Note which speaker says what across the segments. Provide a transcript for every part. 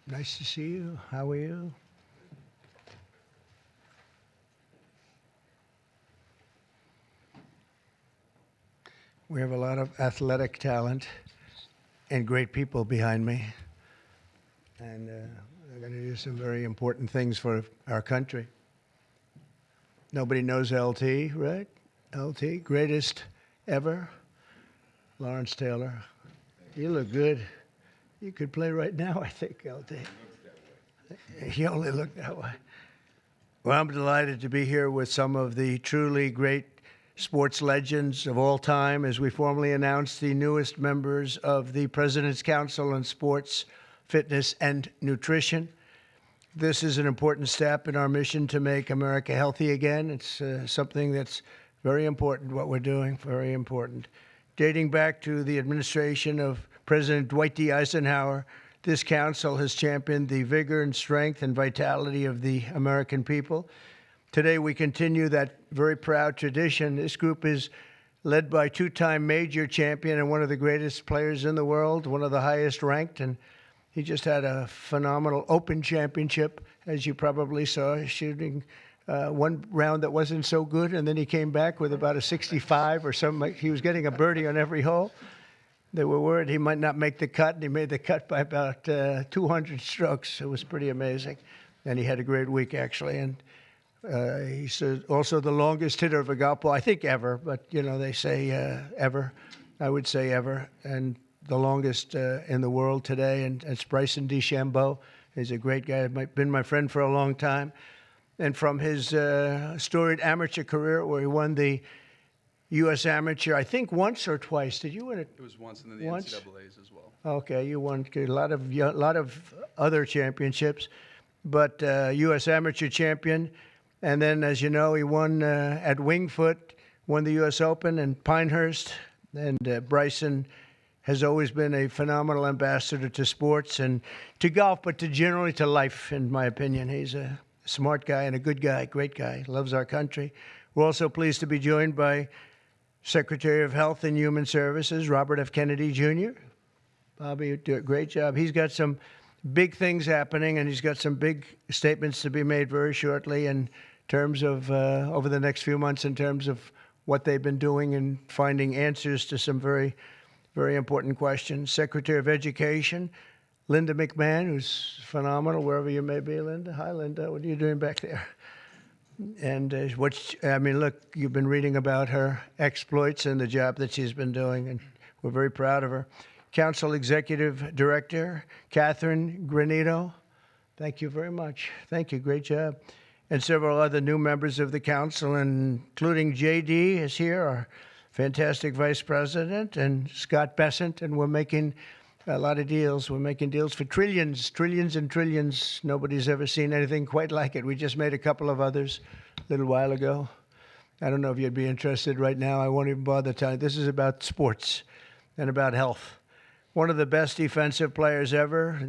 Speaker 1: Nice to see you. How are you? We have a lot of athletic talent and great people behind me. And they're going to do some very important things for our country. Nobody knows LT, right? LT, greatest ever. Lawrence Taylor. You look good. You could play right now, I think, LT. You only look that way. Well, I'm delighted to be here with some of the truly great sports legends of all time as we formally announce the newest members of the President's Council on Sports, Fitness, and Nutrition. This is an important step in our mission to make America healthy again. It's something that's very important, what we're doing, very important. Dating back to the administration of President Dwight D. Eisenhower, this council has championed the vigor and strength and vitality of the American people. Today, we continue that very proud tradition. This group is led by two-time major champion and one of the greatest players in the world, one of the highest ranked, and he just had a phenomenal Open Championship, as you probably saw, shooting one round that wasn't so good, and then he came back with about a 65 or something. He was getting a birdie on every hole. They were worried he might not make the cut, and he made the cut by about 200 strokes. It was pretty amazing, and he had a great week, actually. And he's also the longest hitter of a golf ball, I think ever, but, you know, they say ever. I would say ever. And the longest in the world today, and it's Bryson DeChambeau. He's a great guy, been my friend for a long time. And from his storied amateur career, where he won the U.S. Amateur, I think once or twice. Did you win it?
Speaker 2: It was once, and then the NCAAs as well.
Speaker 1: Okay, you won a lot of other championships, but U.S. Amateur champion. And then, as you know, he won at Wingfoot, won the U.S. Open and Pinehurst. And Bryson has always been a phenomenal ambassador to sports and to golf, but generally to life, in my opinion. He's a smart guy and a good guy, great guy, loves our country. We're also pleased to be joined by Secretary of Health and Human Services, Robert F. Kennedy, Jr. Bobby, you do a great job. He's got some big things happening, and he's got some big statements to be made very shortly in terms of, over the next few months, in terms of what they've been doing and finding answers to some very, very important questions. Secretary of Education, Linda McMahon, who's phenomenal, wherever you may be, Linda. Hi, Linda. What are you doing back there? And look, you've been reading about her exploits and the job that she's been doing, and we're very proud of her. Council Executive Director, Catherine Granito. Thank you very much. Thank you. Great job. And several other new members of the council, including J.D. is here, our fantastic vice president, and Scott Bessent, and we're making a lot of deals. We're making deals for trillions and trillions. Nobody's ever seen anything quite like it. We just made a couple of others a little while ago. I don't know if you'd be interested right now. I won't even bother telling you. This is about sports and about health. One of the best defensive players ever,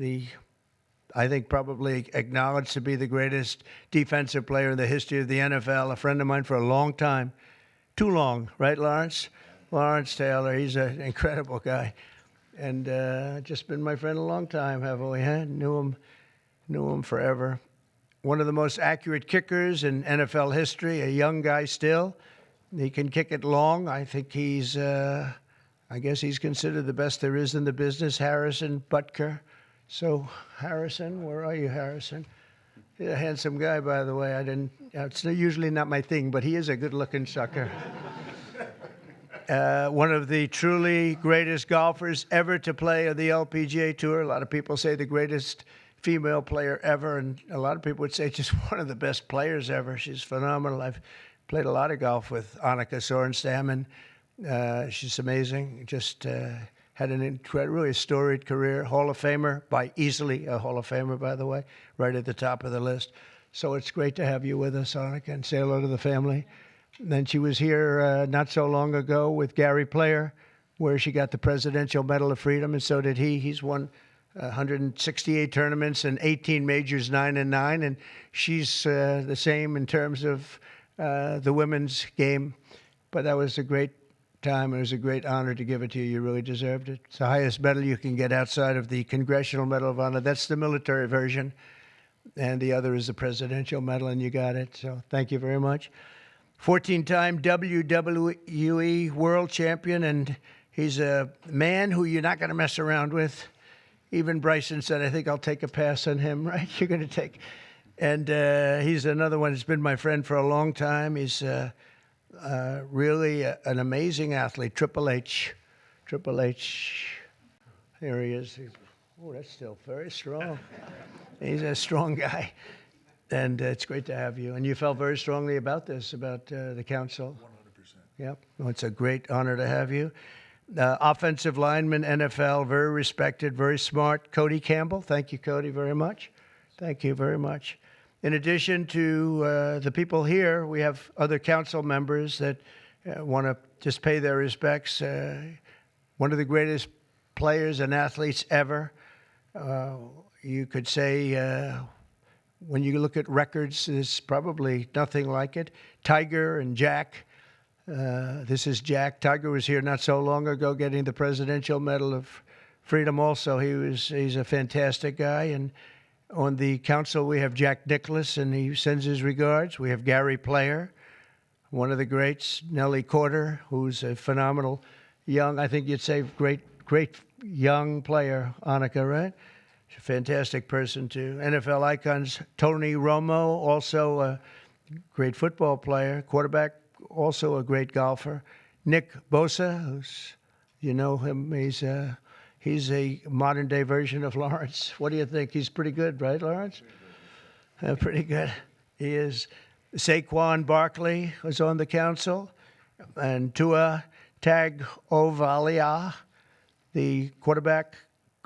Speaker 1: I think probably acknowledged to be the greatest defensive player in the history of the NFL, a friend of mine for a long time. Too long, right, Lawrence? Lawrence Taylor, he's an incredible guy. And just been my friend a long time, haven't we? Huh? Knew him forever. One of the most accurate kickers in NFL history, a young guy still. He can kick it long. I think I guess he's considered the best there is in the business, Harrison Butker. So, Harrison, where are you, Harrison? He's a handsome guy, by the way. It's usually not my thing, but he is a good-looking sucker. One of the truly greatest golfers ever to play on the LPGA Tour. A lot of people say the greatest female player ever, and a lot of people would say just one of the best players ever. She's phenomenal. I've played a lot of golf with Annika Sorenstam, and she's amazing. Just had an really storied career. Hall of Famer, by easily a Hall of Famer, by the way, right at the top of the list. So it's great to have you with us, Annika, and say hello to the family. And then she was here not so long ago with Gary Player, where she got the Presidential Medal of Freedom, and so did he. He's won 168 tournaments and 18 majors, 9-9, and she's the same in terms of the women's game. But that was a great time. It was a great honor to give it to you. You really deserved it. It's the highest medal you can get outside of the Congressional Medal of Honor. That's the military version. And the other is the Presidential Medal, and you got it. So thank you very much. 14-time WWE World Champion, and he's a man who you're not going to mess around with. Even Bryson said, I think I'll take a pass on him, right? You're going to take. And he's another one that's been my friend for a long time. He's really an amazing athlete. Triple H. Here he is. Oh, that's still very strong. He's a strong guy. And it's great to have you. And you felt very strongly about this, about the council.
Speaker 3: 100%.
Speaker 1: Yep. Well, it's a great honor to have you. Offensive lineman, NFL, very respected, very smart. Cody Campbell. Thank you, Cody, very much. Thank you very much. In addition to the people here, we have other council members that want to just pay their respects. One of the greatest players and athletes ever. You could say, when you look at records, there's probably nothing like it. Tiger and Jack. This is Jack. Tiger was here not so long ago getting the Presidential Medal of Freedom also. He's a fantastic guy. And on the council, we have Jack Nicklaus, and he sends his regards. We have Gary Player, one of the greats. Nellie Corder, who's a phenomenal young, I think you'd say great young player. Annika, right? She's a fantastic person, too. NFL icons, Tony Romo, also a great football player. Quarterback, also a great golfer. Nick Bosa, who's, you know him, he's a modern-day version of Lawrence. What do you think? He's pretty good, right, Lawrence? Pretty good. He is. Saquon Barkley was on the council. And Tua Tagovailoa, the quarterback,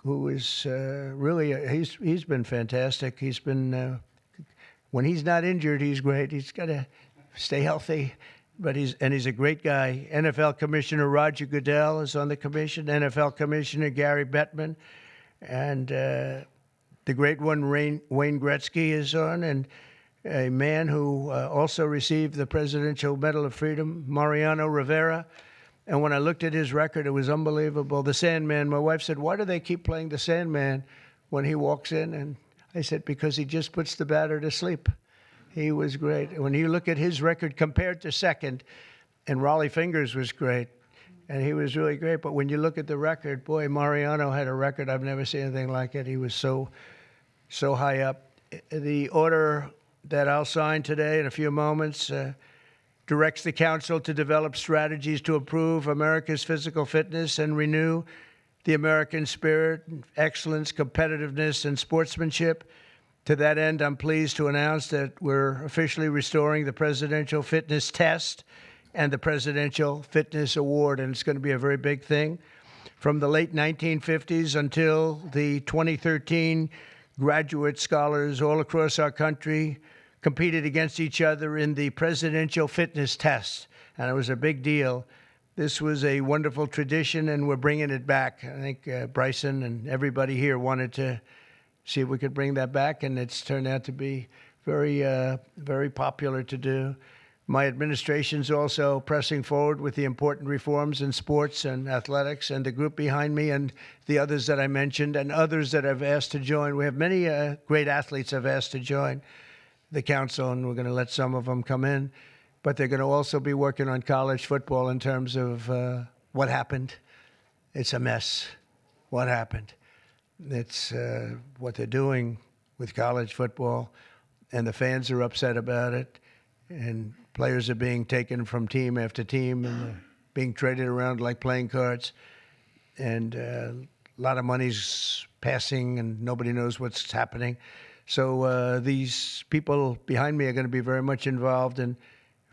Speaker 1: who is really, he's been fantastic. He's been, when he's not injured, he's great. He's got to stay healthy. But he's a great guy. NFL Commissioner Roger Goodell is on the commission. NFL Commissioner Gary Bettman. And the great one, Wayne Gretzky, is on. And a man who also received the Presidential Medal of Freedom, Mariano Rivera. And when I looked at his record, it was unbelievable. The Sandman, my wife said, why do they keep playing the Sandman when he walks in? And I said, because he just puts the batter to sleep. He was great. When you look at his record compared to second, and Raleigh Fingers was great, and he was really great. But when you look at the record, boy, Mariano had a record. I've never seen anything like it. He was so high up. The order that I'll sign today in a few moments directs the council to develop strategies to improve America's physical fitness and renew the American spirit, excellence, competitiveness, and sportsmanship. To that end, I'm pleased to announce that we're officially restoring the Presidential Fitness Test and the Presidential Fitness Award, and it's going to be a very big thing. From the late 1950s until the 2013, graduate scholars all across our country competed against each other in the Presidential Fitness Test, and it was a big deal. This was a wonderful tradition, and we're bringing it back. I think Bryson and everybody here wanted to see if we could bring that back, and it's turned out to be very popular to do. My administration's also pressing forward with the important reforms in sports and athletics, and the group behind me and the others that I mentioned and others that I've asked to join. We have many great athletes I've asked to join the council, and we're going to let some of them come in. But they're going to also be working on college football in terms of what happened. It's a mess. What happened? It's what they're doing with college football, and the fans are upset about it, and players are being taken from team after team and being traded around like playing cards, and a lot of money's passing, and nobody knows what's happening. So these people behind me are going to be very much involved in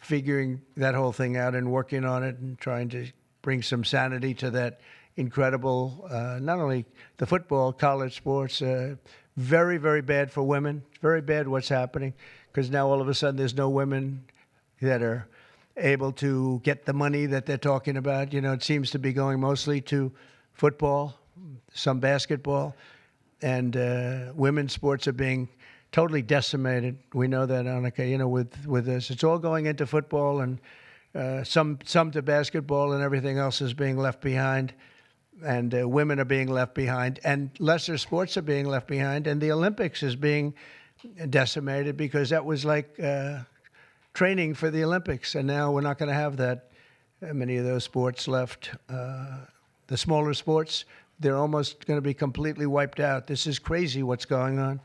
Speaker 1: figuring that whole thing out and working on it and trying to bring some sanity to that incredible, not only the football, college sports, very, very bad for women. Very bad what's happening, because now all of a sudden there's no women that are able to get the money that they're talking about. You know, it seems to be going mostly to football, some basketball, and women's sports are being totally decimated. We know that, Annika, you know, with this. It's all going into football, and some to basketball, and everything else is being left behind. And women are being left behind, and lesser sports are being left behind, and the Olympics is being decimated because that was like training for the Olympics, and now we're not going to have that many of those sports left. The smaller sports, they're almost going to be completely wiped out. This is crazy what's going on.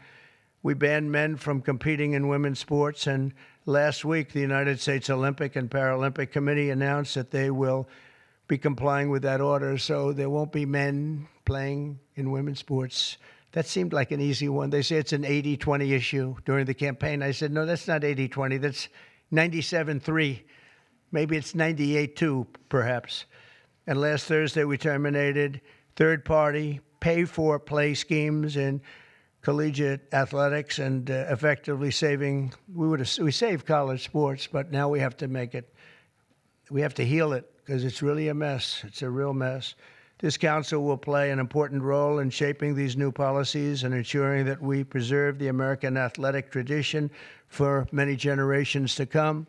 Speaker 1: We banned men from competing in women's sports, and last week the United States Olympic and Paralympic Committee announced that they will be complying with that order, so there won't be men playing in women's sports. That seemed like an easy one. They say it's an 80-20 issue during the campaign. I said, no, that's not 80-20. That's 97-3. Maybe it's 98-2, perhaps. And last Thursday, we terminated third-party pay-for-play schemes in collegiate athletics and effectively saving. We saved college sports, but now we have to make it. We have to heal it, because it's really a mess. It's a real mess. This council will play an important role in shaping these new policies and ensuring that we preserve the American athletic tradition for many generations to come.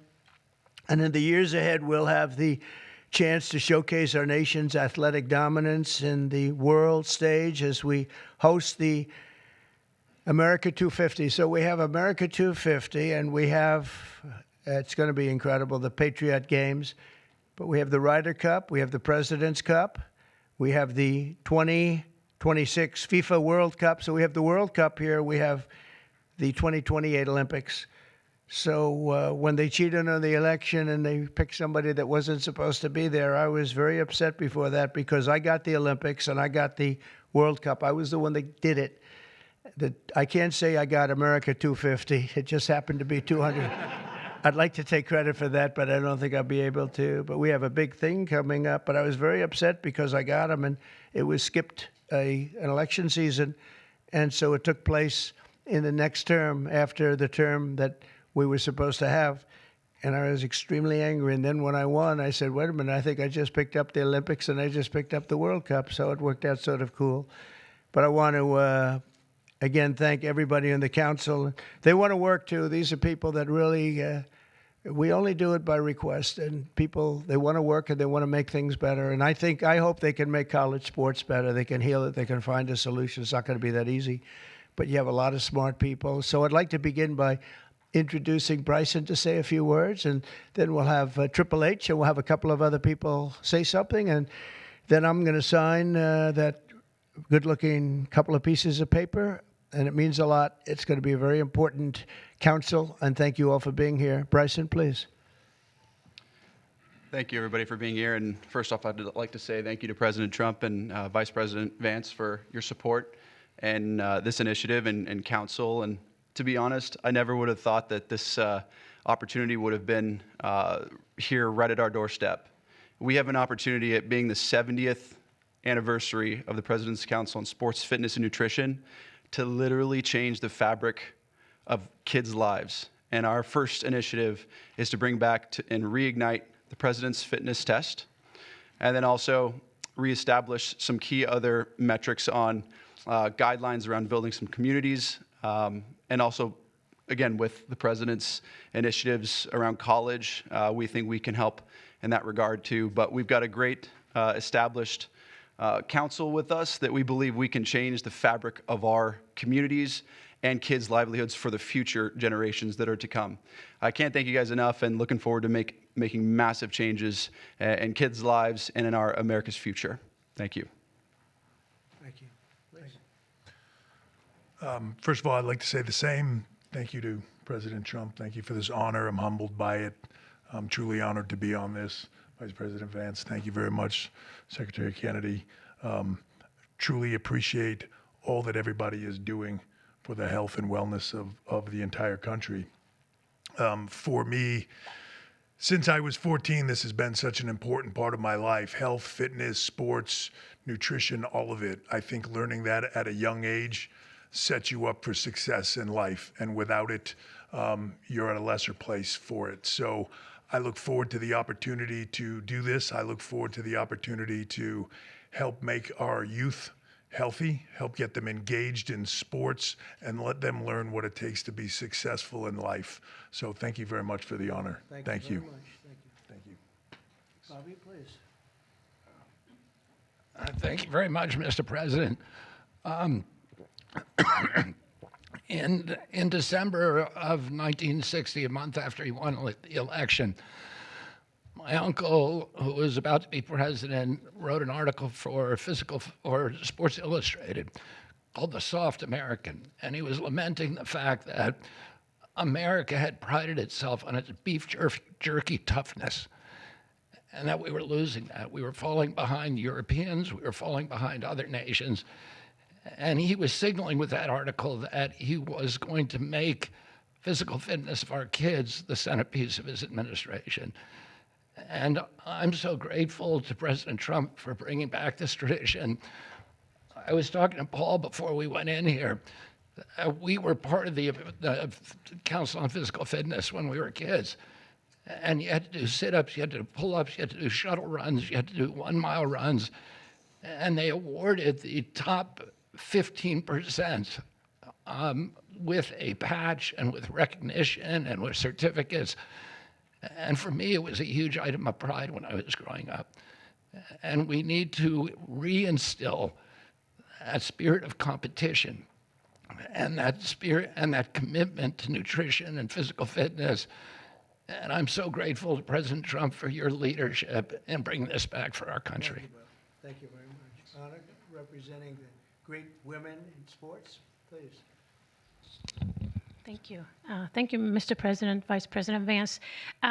Speaker 1: And in the years ahead, we'll have the chance to showcase our nation's athletic dominance in the world stage as we host the America 250. So we have America 250, and we have, it's going to be incredible, the Patriot Games. But we have the Ryder Cup, we have the President's Cup, we have the 2026 FIFA World Cup. So we have the World Cup here, we have the 2028 Olympics. So when they cheated on the election and they picked somebody that wasn't supposed to be there, I was very upset before that, because I got the Olympics and I got the World Cup. I was the one that did it. I can't say I got America 250. It just happened to be 200. I'd like to take credit for that, but I don't think I'll be able to. But we have a big thing coming up. But I was very upset because I got them, and it was skipped an election season. And so it took place in the next term after the term that we were supposed to have. And I was extremely angry. And then when I won, I said, wait a minute, I think I just picked up the Olympics and I just picked up the World Cup. So it worked out sort of cool. But I want to again, thank everybody in the council. They want to work, too. These are people that really, we only do it by request. And people, they want to work and they want to make things better. And I hope they can make college sports better. They can heal it. They can find a solution. It's not going to be that easy. But you have a lot of smart people. So I'd like to begin by introducing Bryson to say a few words. And then we'll have Triple H, and we'll have a couple of other people say something. And then I'm going to sign that good-looking couple of pieces of paper. And it means a lot. It's going to be a very important council, and thank you all for being here. Bryson, please.
Speaker 2: Thank you, everybody, for being here. And first off, I'd like to say thank you to President Trump and Vice President Vance for your support and this initiative and council. And to be honest, I never would have thought that this opportunity would have been here right at our doorstep. We have an opportunity at being the 70th anniversary of the President's Council on Sports, Fitness, and Nutrition to literally change the fabric of kids' lives. And our first initiative is to bring back and reignite the President's Fitness Test, and then also reestablish some key other metrics on guidelines around building some communities, and also, again, with the President's initiatives around college, we think we can help in that regard too. But we've got a great established council with us that we believe we can change the fabric of our communities and kids' livelihoods for the future generations that are to come. I can't thank you guys enough, and looking forward to making massive changes in kids' lives and in our America's future. Thank you.
Speaker 1: Thank you.
Speaker 3: First of all, I'd like to say the same. Thank you to President Trump. Thank you for this honor. I'm humbled by it. I'm truly honored to be on this. Vice President Vance, thank you very much. Secretary Kennedy, truly appreciate all that everybody is doing for the health and wellness of the entire country. For me, since I was 14, this has been such an important part of my life. Health, fitness, sports, nutrition, all of it. I think learning that at a young age sets you up for success in life. And without it, you're at a lesser place for it. So I look forward to the opportunity to do this. I look forward to the opportunity to help make our youth healthy, help get them engaged in sports, and let them learn what it takes to be successful in life. So thank you very much for the honor. Thank you.
Speaker 1: Very much. Thank you.
Speaker 3: Thank you.
Speaker 1: Bobby, please.
Speaker 4: Thank you very much, Mr. President. In December of 1960, a month after he won the election, my uncle, who was about to be president, wrote an article for Sports Illustrated called "The Soft American," and he was lamenting the fact that America had prided itself on its beef jerky toughness, and that we were losing that. We were falling behind Europeans. We were falling behind other nations. And he was signaling with that article that he was going to make physical fitness of our kids the centerpiece of his administration. And I'm so grateful to President Trump for bringing back this tradition. I was talking to Paul before we went in here. We were part of the Council on Physical Fitness when we were kids. And you had to do sit-ups, you had to do pull-ups, you had to do shuttle runs, you had to do 1 mile runs. And they awarded the top 15% with a patch and with recognition and with certificates. And for me, it was a huge item of pride when I was growing up. And we need to reinstill that spirit of competition and that spirit and that commitment to nutrition and physical fitness. And I'm so grateful to President Trump for your leadership in bringing this back for our country.
Speaker 1: Thank you very much. Anna, representing the great women in sports, please.
Speaker 5: Thank you. Thank you, Mr. President, Vice President Vance.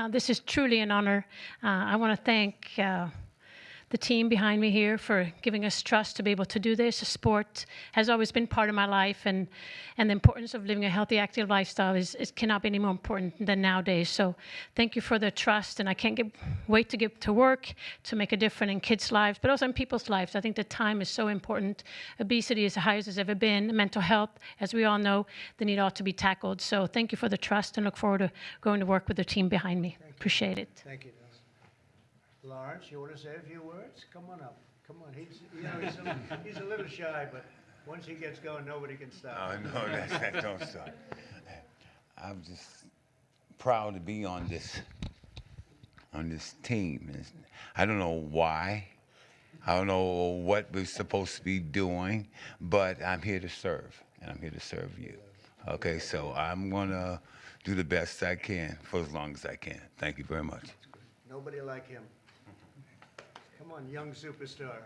Speaker 5: This is truly an honor. I want to thank the team behind me here for giving us trust to be able to do this. Sport has always been part of my life, and the importance of living a healthy, active lifestyle cannot be any more important than nowadays. So thank you for the trust, and I can't wait to get to work to make a difference in kids' lives, but also in people's lives. I think the time is so important. Obesity is the highest it's ever been. Mental health, as we all know, the need ought to be tackled. So thank you for the trust, and look forward to going to work with the team behind me. Appreciate it.
Speaker 1: Thank you, Donna. Lawrence, you want to say a few words? Come on up. Come on. He's a little shy, but once he gets going, nobody can stop.
Speaker 6: Oh, no, that don't stop. I'm just proud to be on this team. I don't know why. I don't know what we're supposed to be doing, but I'm here to serve, and I'm here to serve you. Okay, so I'm going to do the best I can for as long as I can. Thank you very much.
Speaker 1: Nobody like him. Come on, young superstar.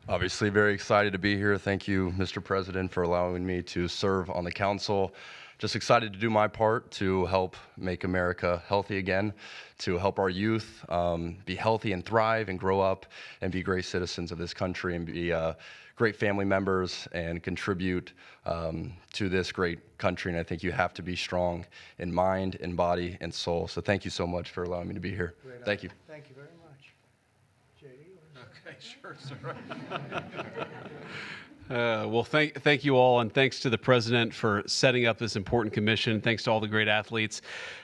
Speaker 7: Obviously, very excited to be here. Thank you, Mr. President, for allowing me to serve on the council. Just excited to do my part to help make America healthy again, to help our youth be healthy and thrive and grow up and be great citizens of this country and be great family members and contribute to this great country. And I think you have to be strong in mind, in body, and soul. So thank you so much for allowing me to be here. Thank you.
Speaker 1: Thank you very much. J.D.,
Speaker 8: Okay, sure, sir. Well, thank you all, and thanks to the president for setting up this important commission. Thanks to all the great athletes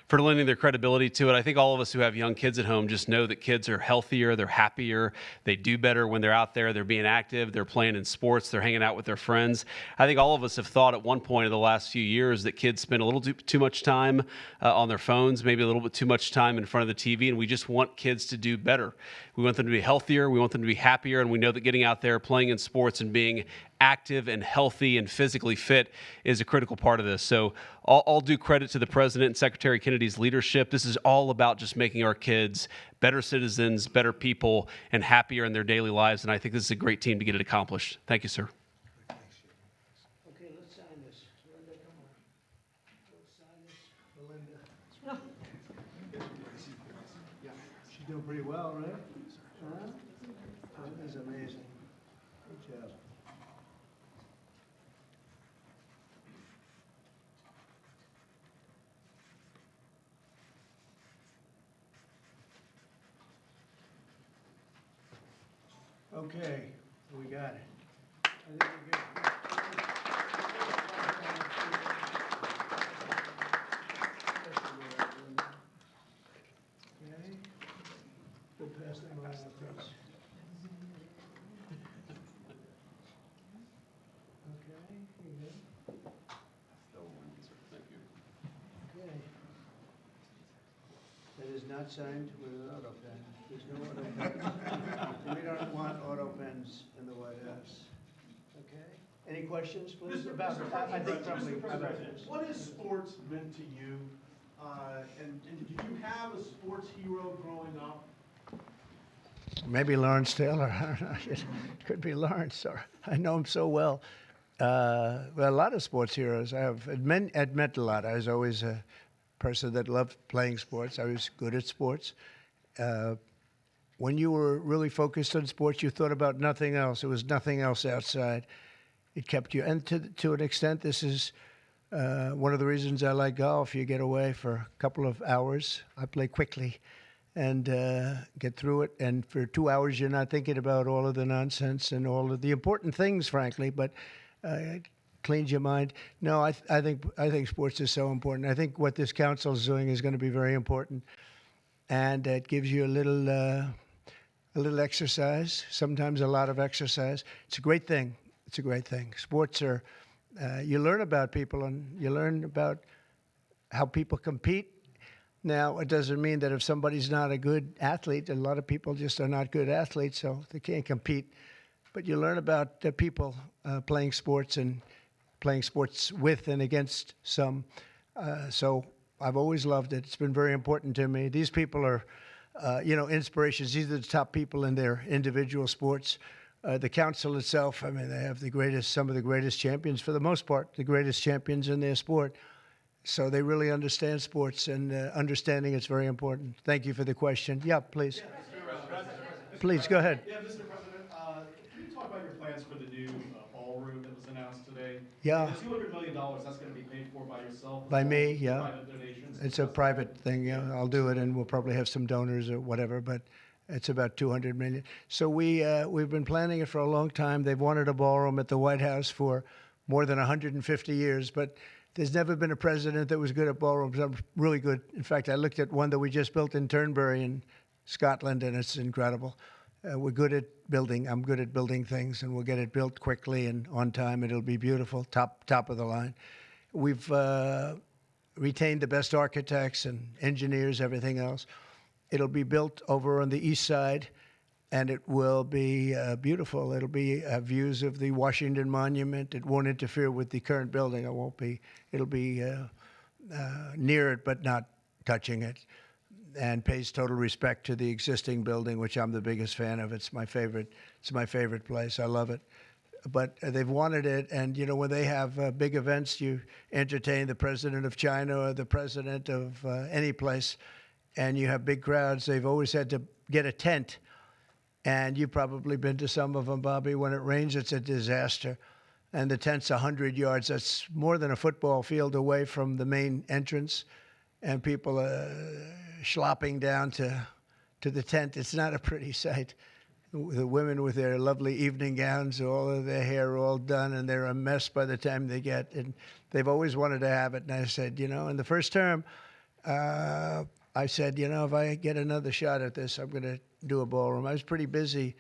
Speaker 8: for lending their credibility to it. I think all of us who have young kids at home just know that kids are healthier, they're happier, they do better when they're out there, they're being active, they're playing in sports, they're hanging out with their friends. I think all of us have thought at one point in the last few years that kids spend a little too much time on their phones, maybe a little bit too much time in front of the TV, and we just want kids to do better. We want them to be healthier, we want them to be happier, and we know that getting out there, playing in sports, and being active and healthy and physically fit is a critical part of this. So all due credit to the President and Secretary Kennedy's leadership. This is all about just making our kids better citizens, better people, and happier in their daily lives. And I think this is a great team to get it accomplished. Thank you, sir.
Speaker 1: Okay, let's sign this. Linda, come on. Let's sign this for Linda. Yeah, she's doing pretty well, right? Huh? That is amazing. Good job. Okay, we got it. I think we're good. Okay, we'll pass them around, please. Okay, you good? Okay. That is not signed with an auto pen. There's no auto pen. We don't want auto pens in the White House. Okay. Any questions, please? I think probably
Speaker 9: Mr.
Speaker 1: about
Speaker 9: President,
Speaker 1: this.
Speaker 9: what has sports meant to you? And did you have a sports hero growing up?
Speaker 1: Maybe Lawrence Taylor. I don't know. It could be Lawrence. Or I know him so well. Well, a lot of sports heroes. It meant a lot. I was always a person that loved playing sports. I was good at sports. When you were really focused on sports, you thought about nothing else. There was nothing else outside. It kept you. And to an extent, this is one of the reasons I like golf. You get away for a couple of hours. I play quickly and get through it. And for 2 hours, you're not thinking about all of the nonsense and all of the important things, frankly, but it cleans your mind. No, I think sports is so important. I think what this council is doing is going to be very important, and it gives you a little exercise, sometimes a lot of exercise. It's a great thing. It's a great thing. Sports are, you learn about people and you learn about how people compete. Now, it doesn't mean that if somebody's not a good athlete, a lot of people just are not good athletes, so they can't compete. But you learn about people playing sports and playing sports with and against some. So I've always loved it. It's been very important to me. These people are, inspirations. These are the top people in their individual sports. The council itself, I mean, they have some of the greatest champions, for the most part, the greatest champions in their sport. So they really understand sports, and understanding it's very important. Thank you for the question. Yeah, please. Please, go ahead.
Speaker 9: Yeah, Mr. President, can you talk about your plans for the new ballroom that was announced today?
Speaker 1: Yeah.
Speaker 9: The $200 million, that's going to be paid for by yourself?
Speaker 1: By me, yeah.
Speaker 9: Private donations?
Speaker 1: It's a private thing, yeah. I'll do it, and we'll probably have some donors or whatever, but it's about $200 million. So we've been planning it for a long time. They've wanted a ballroom at the White House for more than 150 years, but there's never been a president that was good at ballrooms. I'm really good. In fact, I looked at one that we just built in Turnberry in Scotland, and it's incredible. We're good at building. I'm good at building things, and we'll get it built quickly and on time. It'll be beautiful, top of the line. We've retained the best architects and engineers, everything else. It'll be built over on the east side, and it will be beautiful. It'll be views of the Washington Monument. It won't interfere with the current building. It'll be near it, but not touching it, and pays total respect to the existing building, which I'm the biggest fan of. It's my favorite. It's my favorite place. I love it. But they've wanted it, and when they have big events, you entertain the president of China or the president of any place, and you have big crowds. They've always had to get a tent, and you've probably been to some of them, Bobby. When it rains, it's a disaster, and the tent's 100 yards. That's more than a football field away from the main entrance, and people are schlopping down to the tent. It's not a pretty sight. The women with their lovely evening gowns, all of their hair all done, and they're a mess by the time they get. And they've always wanted to have it. And I said, in the first term, I said, if I get another shot at this, I'm going to do a ballroom. I was pretty busy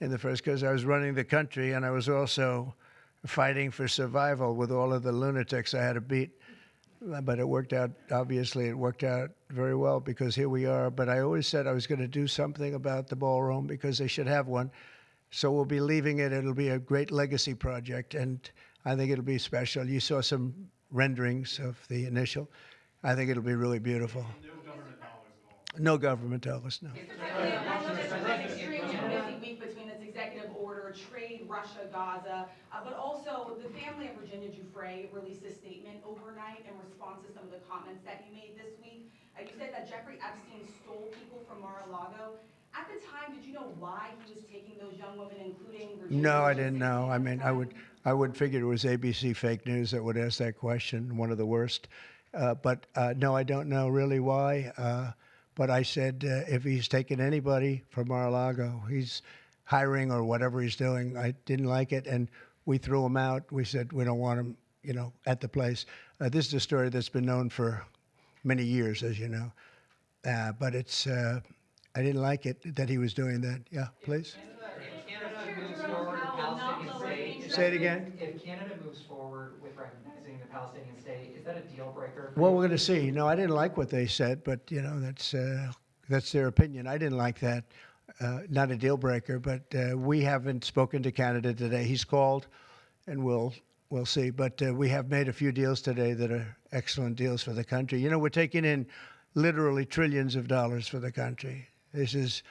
Speaker 1: in the first because I was running the country, and I was also fighting for survival with all of the lunatics I had to beat. But it worked out, obviously, it worked out very well because here we are. But I always said I was going to do something about the ballroom because they should have one. So we'll be leaving it. It'll be a great legacy project, and I think it'll be special. You saw some renderings of the initial. I think it'll be really beautiful. No government dollars, no.
Speaker 10: Executive order, trade, Russia, Gaza, but also the family of Virginia Giuffre released a statement overnight in response to some of the comments that you made this week. You said that Jeffrey Epstein stole people from Mar-a-Lago. At the time, did you know why he was taking those young women, including Virginia?
Speaker 1: No, I didn't know. I mean, I would figure it was ABC fake news that would ask that question, one of the worst. But no, I don't know really why. But I said if he's taken anybody from Mar-a-Lago, he's hiring or whatever he's doing. I didn't like it, and we threw him out. We said we don't want him, at the place. This is a story that's been known for many years, as you know. But it's, I didn't like it that he was doing that. Yeah, please. Say it again.
Speaker 11: If Canada moves forward with recognizing the Palestinian state, is that a deal breaker?
Speaker 1: Well, we're going to see. No, I didn't like what they said, but that's That's their opinion. I didn't like that. Not a deal breaker, but we haven't spoken to Canada today. He's called, and we'll see. But we have made a few deals today that are excellent deals for the country. You know, we're taking in literally trillions of dollars for the country. This is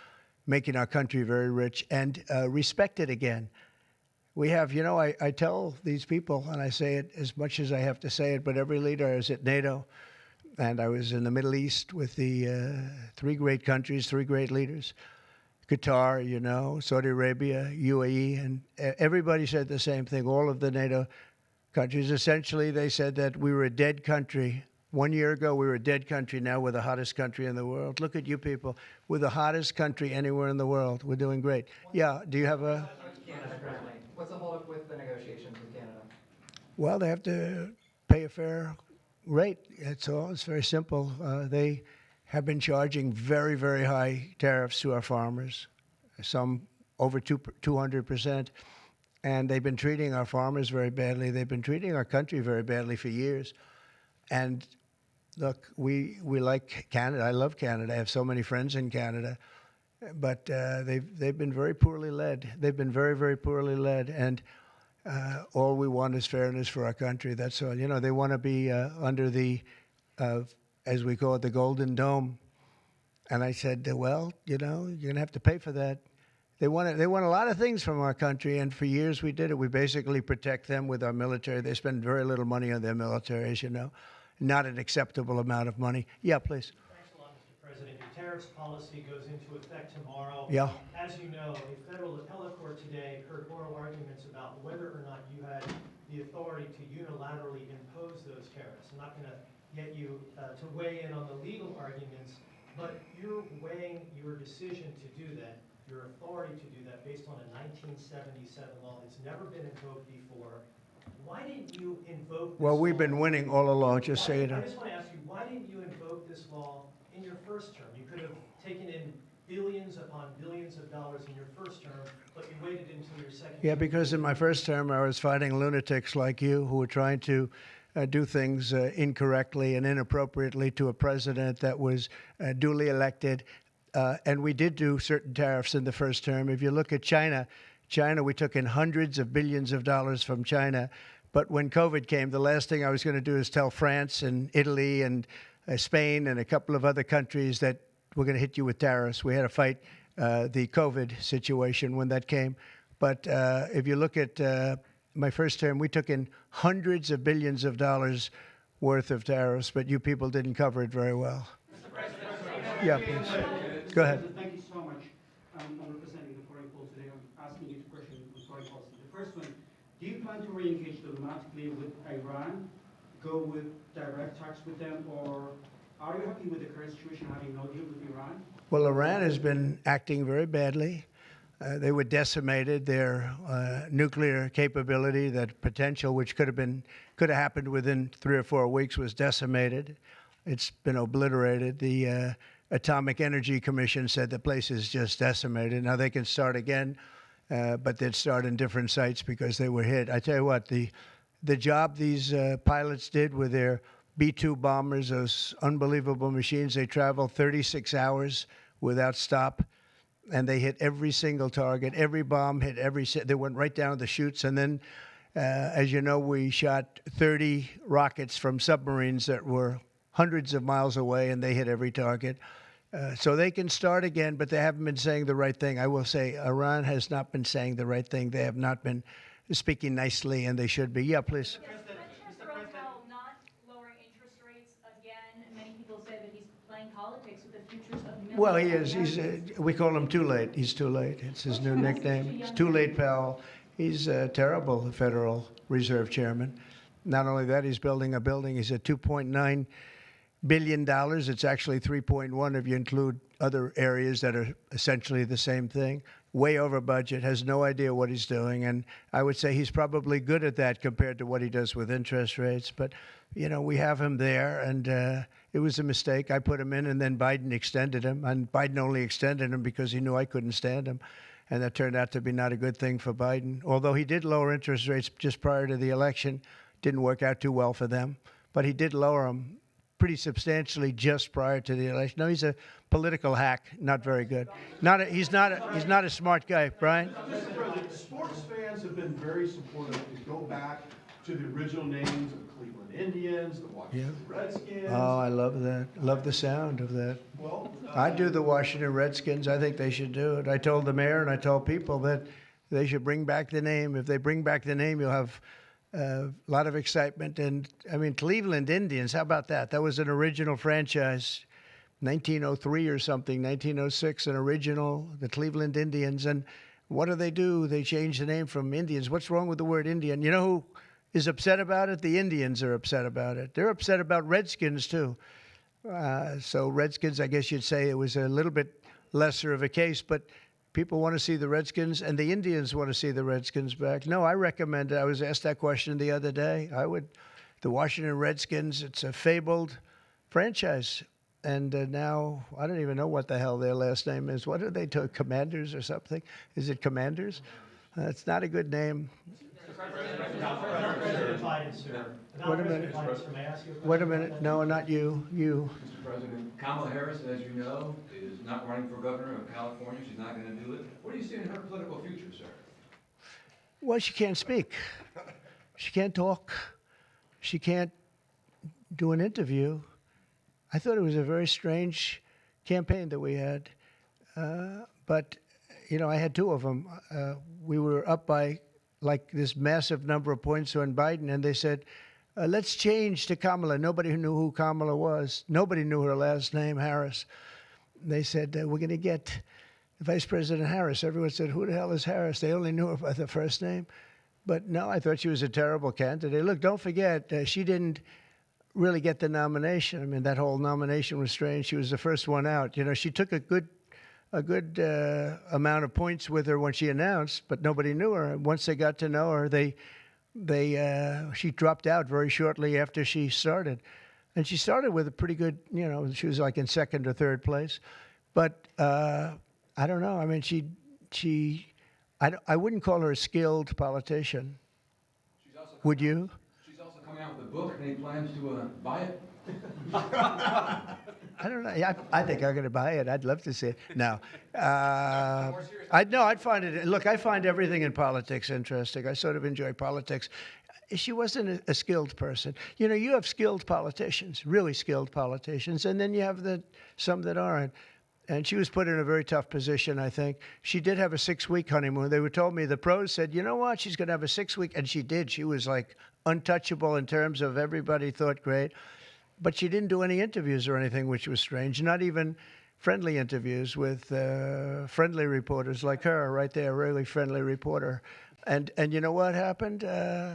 Speaker 1: making our country very rich and respected again. We have, you know, I tell these people, and I say it as much as I have to say it, but every leader is at NATO, and I was in the Middle East with the three great countries, three great leaders, Qatar, you know, Saudi Arabia, UAE, and everybody said the same thing. All of the NATO countries, essentially, they said that we were a dead country. 1 year ago, we were a dead country. Now we're the hottest country in the world. Look at you people. We're the hottest country anywhere in the world. We're doing great. Yeah, do you have a...
Speaker 11: Canada currently. What's the holdup with the negotiations with Canada?
Speaker 1: Well, they have to pay a fair rate. That's all. It's very simple. They have been charging very, very high tariffs to our farmers, some over 200%. And they've been treating our farmers very badly. They've been treating our country very badly for years. And look, we like Canada. I love Canada. I have so many friends in Canada. But they've been very poorly led. They've been very, very poorly led. And all we want is fairness for our country. That's all. You know, they want to be under the, as we call it, the Golden Dome. And I said, well, you know, you're going to have to pay for that. They want a lot of things from our country, and for years we did it. We basically protect them with our military. They spend very little money on their military, as you know. Not an acceptable amount of money. Yeah, please.
Speaker 9: Thanks a lot, Mr. President. Your tariffs policy goes into effect tomorrow.
Speaker 1: Yeah.
Speaker 9: As you know, a federal appellate court today heard oral arguments about whether or not you had the authority to unilaterally impose those tariffs. I'm not going to get you to weigh in on the legal arguments, but you're weighing your decision to do that, your authority to do that, based on a 1977 law that's never been invoked before. Why didn't you invoke this
Speaker 1: Well, we've
Speaker 9: law?
Speaker 1: been winning all along, just say it.
Speaker 9: I just want to ask you, why didn't you invoke this law in your first term? You could have taken in billions upon billions of dollars in your first term, but you waited until your second
Speaker 1: Yeah,
Speaker 9: term.
Speaker 1: because in my first term, I was fighting lunatics like you who were trying to do things incorrectly and inappropriately to a president that was duly elected. And we did do certain tariffs in the first term. If you look at China, we took in hundreds of billions of dollars from China. But when COVID came, the last thing I was going to do is tell France and Italy and Spain and a couple of other countries that we're going to hit you with tariffs. We had to fight the COVID situation when that came. But if you look at my first term, we took in hundreds of billions of dollars worth of tariffs, but you people didn't cover it very well.
Speaker 9: Mr. President,
Speaker 1: Yeah, please. Go ahead.
Speaker 12: Thank you so much. I'm representing the foreign policy today. I'm asking you two questions on foreign policy. The first one, do you plan to re-engage diplomatically with Iran, go with direct talks with them, or are you happy with the current situation, having no deal with Iran?
Speaker 1: Well, Iran has been acting very badly. They were decimated. Their nuclear capability, that potential, which could have happened within 3 or 4 weeks, was decimated. It's been obliterated. The Atomic Energy Commission said the place is just decimated. Now they can start again, but they'd start in different sites because they were hit. I tell you what, the job these pilots did with their B-2 bombers, those unbelievable machines, they traveled 36 hours without stop. And they hit every single target. Every bomb hit they went right down the chutes. And then, as you know, we shot 30 rockets from submarines that were hundreds of miles away, and they hit every target. So they can start again, but they haven't been saying the right thing. I will say Iran has not been saying the right thing. They have not been speaking nicely, and they should be. Yeah, please.
Speaker 10: Not lowering interest rates again. Many people say that he's playing politics with the futures of millions.
Speaker 1: Well, he is. We call him Too Late. He's Too Late. It's his new nickname. It's Too Late, pal. He's terrible, the Federal Reserve Chairman. Not only that, he's building a building. He's at $2.9 billion. It's actually 3.1 if you include other areas that are essentially the same thing. Way over budget, has no idea what he's doing. And I would say he's probably good at that compared to what he does with interest rates. But, you know, we have him there, and it was a mistake. I put him in, and then Biden extended him. And Biden only extended him because he knew I couldn't stand him. And that turned out to be not a good thing for Biden. Although he did lower interest rates just prior to the election. Didn't work out too well for them. But he did lower them. pretty substantially just prior to the election. No, he's a political hack, not very good. He's not a smart guy, Brian.
Speaker 13: Mr. President, sports fans have been very supportive to go back to the original names of the Cleveland Indians, the Washington Redskins.
Speaker 1: Oh, I love that. Love the sound of that.
Speaker 13: Well,
Speaker 1: I do the Washington Redskins. I think they should do it. I told the mayor and I told people that they should bring back the name. If they bring back the name, you'll have a lot of excitement. And I mean, Cleveland Indians, how about that? That was an original franchise, 1903 or something, 1906, an original, the Cleveland Indians. And what do? They changed the name from Indians. What's wrong with the word Indian? You know who is upset about it? The Indians are upset about it. They're upset about Redskins, too. So Redskins, I guess you'd say it was a little bit lesser of a case, but people want to see the Redskins, and the Indians want to see the Redskins back. No, I recommend it. I was asked that question the other day. The Washington Redskins, it's a fabled franchise. And now, I don't even know what the hell their last name is. What are they, Commanders or something? Is it Commanders? It's not a good name. Wait a minute. No, not you. You.
Speaker 14: Mr. President, Kamala Harris, as you know, is not running for governor of California. She's not going to do it. What do you see in her political future, sir?
Speaker 1: Well, she can't speak. She can't talk. She can't do an interview. I thought it was a very strange campaign that we had. But, you know, I had two of them. We were up by like this massive number of points on Biden, and they said, let's change to Kamala. Nobody knew who Kamala was. Nobody knew her last name, Harris. They said, we're going to get Vice President Harris. Everyone said, who the hell is Harris? They only knew her by the first name. But no, I thought she was a terrible candidate. Look, don't forget, she didn't really get the nomination. I mean, that whole nomination was strange. She was the first one out. You know, she took a good amount of points with her when she announced, but nobody knew her. And once they got to know her, she dropped out very shortly after she started. And she started with a pretty good, you know, she was like in second or third place. But I don't know. I mean, I wouldn't call her a skilled politician. Would you?
Speaker 14: She's also coming out with a book. Any plans to buy it?
Speaker 1: I don't know. I think I'm going to buy it. I'd love to see it. No. I'd find it. Look, I find everything in politics interesting. I sort of enjoy politics. She wasn't a skilled person. You know, you have skilled politicians, really skilled politicians, and then you have some that aren't. And she was put in a very tough position, I think. She did have a 6-week honeymoon. They told me, the pros said, you know what, she's going to have a 6-week. And she did. She was like untouchable in terms of everybody thought great. But she didn't do any interviews or anything, which was strange. Not even friendly interviews with friendly reporters like her right there, a really friendly reporter. And you know what happened?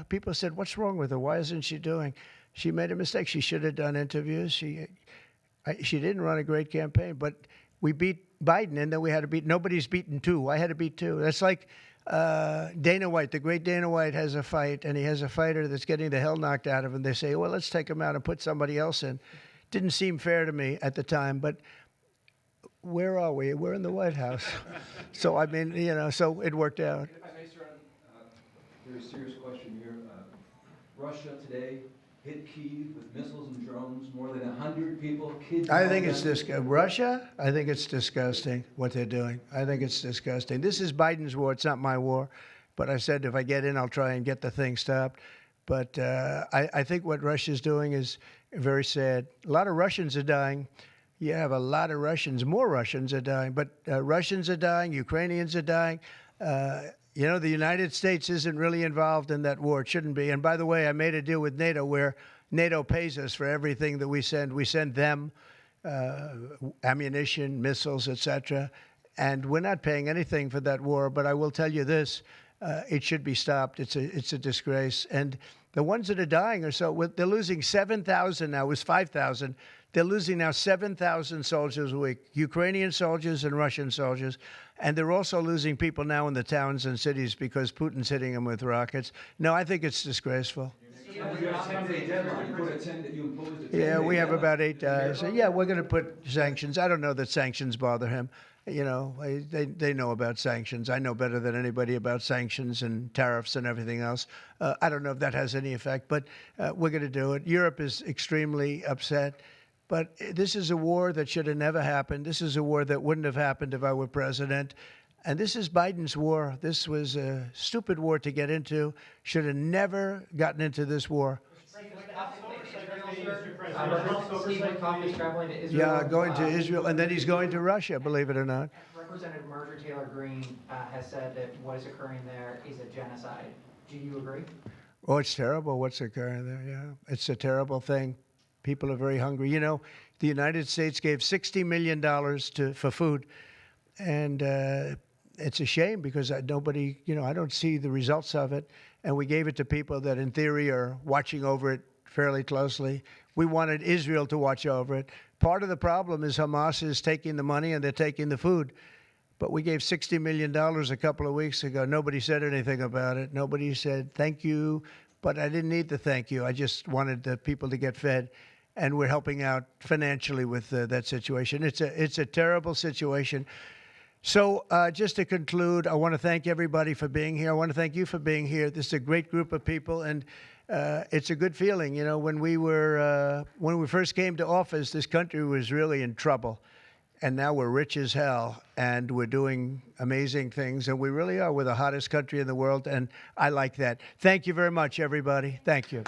Speaker 1: People said, what's wrong with her? Why isn't she doing? She made a mistake. She should have done interviews. She didn't run a great campaign, but we beat Biden, and then we had to beat, nobody's beaten two. I had to beat two. That's like Dana White, the great Dana White has a fight, and he has a fighter that's getting the hell knocked out of him. They say, well, let's take him out and put somebody else in. Didn't seem fair to me at the time, but where are we? We're in the White House. So, I mean, you know, so it worked out.
Speaker 14: If I may, sir, a very serious question here. Russia today hit Kyiv with missiles and drones, more than 100 people kidnapped.
Speaker 1: I think it's Russia, I think it's disgusting what they're doing. I think it's disgusting. This is Biden's war. It's not my war. But I said if I get in, I'll try and get the thing stopped. But I think what Russia's doing is very sad. A lot of Russians are dying. You have a lot of Russians. More Russians are dying. But Russians are dying. Ukrainians are dying. You know, the United States isn't really involved in that war. It shouldn't be. And by the way, I made a deal with NATO where NATO pays us for everything that we send. We send them ammunition, missiles, etc. And we're not paying anything for that war. But I will tell you this, it should be stopped. It's a disgrace. And the ones that are dying are they're losing 7,000 now. It was 5,000. They're losing now 7,000 soldiers a week, Ukrainian soldiers and Russian soldiers. And they're also losing people now in the towns and cities because Putin's hitting them with rockets. No, I think it's disgraceful. Yeah, we have about 8 days. Yeah, we're going to put sanctions. I don't know that sanctions bother him. You know, they know about sanctions. I know better than anybody about sanctions and tariffs and everything else. I don't know if that has any effect, but we're going to do it. Europe is extremely upset. But this is a war that should have never happened. This is a war that wouldn't have happened if I were president. And this is Biden's war. This was a stupid war to get into. Should have never gotten into this war.
Speaker 11: Steve Witkoff is traveling to Israel.
Speaker 1: Yeah, going to Israel, and then he's going to Russia, believe it or not.
Speaker 11: Representative Marjorie Taylor Greene has said that what is occurring there is a genocide. Do you agree?
Speaker 1: Oh, it's terrible what's occurring there, yeah. It's a terrible thing. People are very hungry. You know, the United States gave $60 million for food, and it's a shame because nobody, you know, I don't see the results of it. And we gave it to people that, in theory, are watching over it fairly closely. We wanted Israel to watch over it. Part of the problem is Hamas is taking the money and they're taking the food. But we gave $60 million a couple of weeks ago. Nobody said anything about it. Nobody said thank you. But I didn't need the thank you. I just wanted the people to get fed. And we're helping out financially with that situation. It's a terrible situation. So just to conclude, I want to thank everybody for being here. I want to thank you for being here. This is a great group of people, and it's a good feeling. You know, when we first came to office, this country was really in trouble, and now we're rich as hell, and we're doing amazing things, and we really are. We're the hottest country in the world, and I like that. Thank you very much, everybody. Thank you.